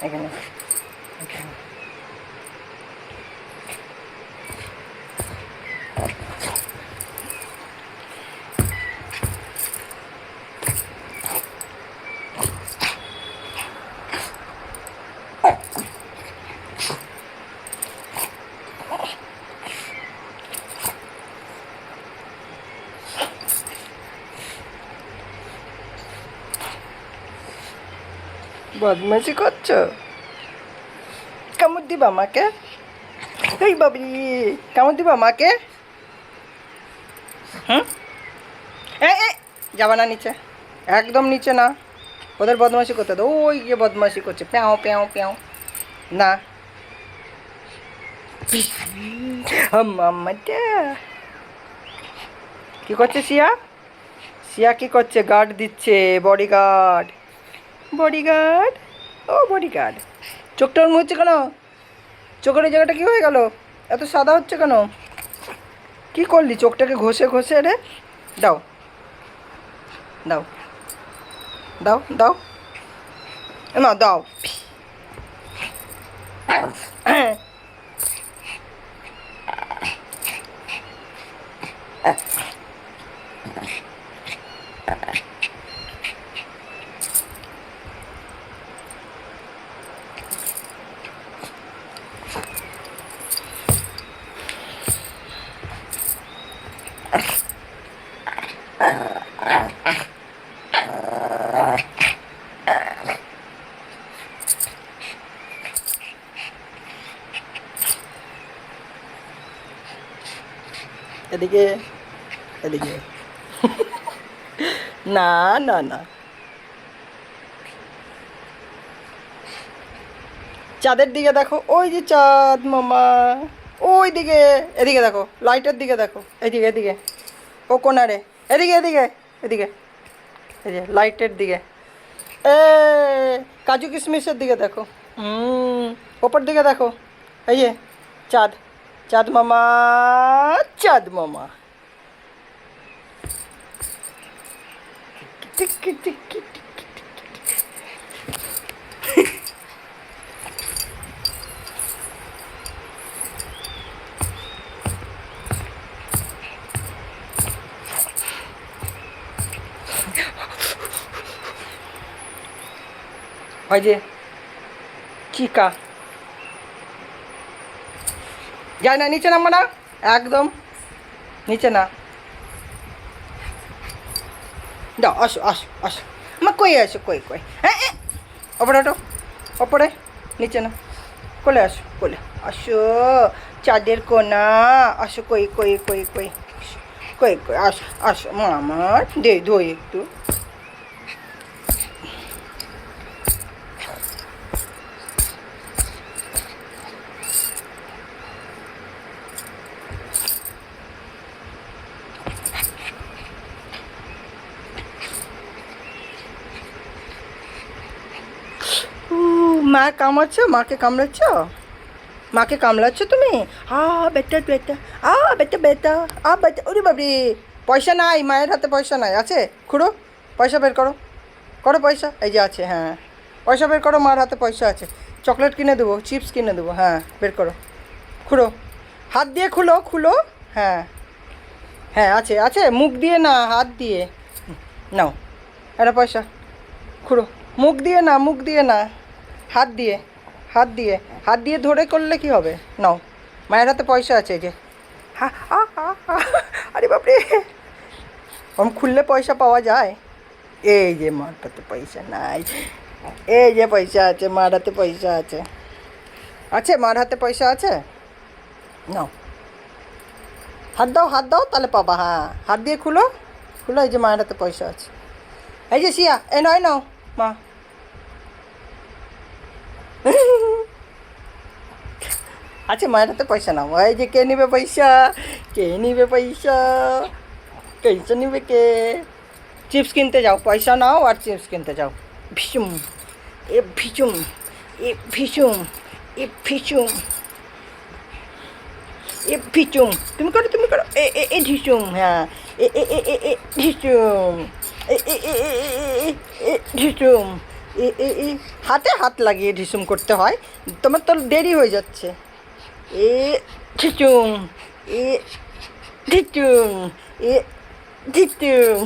এখানে এখানে বদমাইশি করছো? কামড় দিবা আমাকে? এই বাবরি, কামড় দিবা আমাকে? হুম, এ যাবা না নিচে, একদম নিচে না। ওদের বদমাইশি করতে দাও। ওই যে বদমাইশি করছে, প্যাও প্যাও প্যাও। না, মাম্মাটা কি করছে শিয়া? শিয়া কি করছে? গার্ড দিচ্ছে, বডিগার্ড। বডিগার্ড, ও বডিগার্ড। চোখটা ওরম হচ্ছে কেন? চোখের এই জায়গাটা কী হয়ে গেল? এত সাদা হচ্ছে কেন? কি করলি চোখটাকে ঘষে ঘষে রে? দাও দাও দাও দাও, না দাও। এদিকে এদিকে, না না না, চাঁদের দিকে দেখো, ওই যে চাঁদ মামা, ওই দিকে। এদিকে দেখো, লাইটের দিকে দেখো, এদিকে এদিকে, ও কোনারে, এদিকে এদিকে এদিকে, এই যে লাইটের দিকে। এ কাজু কিশমিশের দিকে দেখো। ওপর দিকে দেখো, এই যে চাঁদ, চাঁদ মামা, চাঁদ মামা। টিকি টিকি টিকি। ওই যে চিকা, যায় না, নিচে নামবো না, একদম নিচে না। দাও, আসো আসো আসো, মা কই আসো, কই কই, হ্যাঁ ওপরে ওঠো, ওপরে, নিচে না, কোলে আসো, কোলে আসো, চাঁদের কোনা, আসো, কই কই কই কই, কই কই, আসো আসো মামার, দে ধোই একটু। মা কামড়াচ্ছ? মাকে কামড়াচ্ছ? মাকে কামড়াচ্ছ তুমি? বেটা বেটা, বেটা বেটা, বেটা, ওরে বাবরে। পয়সা নাই মায়ের হাতে, পয়সা নাই, আছে? খুঁড়ো, পয়সা বের করো, করো পয়সা, এই যে আছে, হ্যাঁ পয়সা বের করো, মার হাতে পয়সা আছে, চকলেট কিনে দেবো, চিপস কিনে দেবো, হ্যাঁ বের করো, খুঁড়ো, হাত দিয়ে খুলো খুলো, হ্যাঁ হ্যাঁ আছে আছে, মুখ দিয়ে না, হাত দিয়ে নাও, একটা পয়সা, খুঁড়ো, মুখ দিয়ে না, মুখ দিয়ে না, হাত দিয়ে, হাত দিয়ে, হাত দিয়ে ধরে করলে কি হবে? নাও, মায়ের হাতে পয়সা আছে, এই যে। হা হা হা হা, আরে বাপরে, ওরম খুললে পয়সা পাওয়া যায়? এই যে মার হাতে পয়সা নাই, এই যে পয়সা আছে, মার হাতে পয়সা আছে, আছে মার হাতে পয়সা আছে, নাও, হাত দাও তাহলে পাবা, হ্যাঁ হাত দিয়ে খুলো, খুলো, এই যে মায়ের হাতে পয়সা আছে, এই যে শিয়া, এই নয় নাও মা। আছে মায়ের হাতে পয়সা, নাও, এই যে কে নিবে পয়সা, কে নিবে পয়সা, পয়সা নিবে কে? চিপস কিনতে যাও, পয়সা নাও আর চিপস কিনতে যাও। ভিসুম, এ ভিসুম, এ ভিসুম, এ ভিসুম, এ ভিসুম, তুমি করো, তুমি করো, এ এ এ ঢিসুম, হ্যাঁ এ এ এ এ এ ঢিসুম, এ এ এ এ এ এ ঢিসুম, এ হাতে হাত লাগিয়ে ঢিসুম করতে হয়, তোমার তো দেরি হয়ে যাচ্ছে। এ ঢিচুম, এ ঢিচুম, এ ঢিচুম।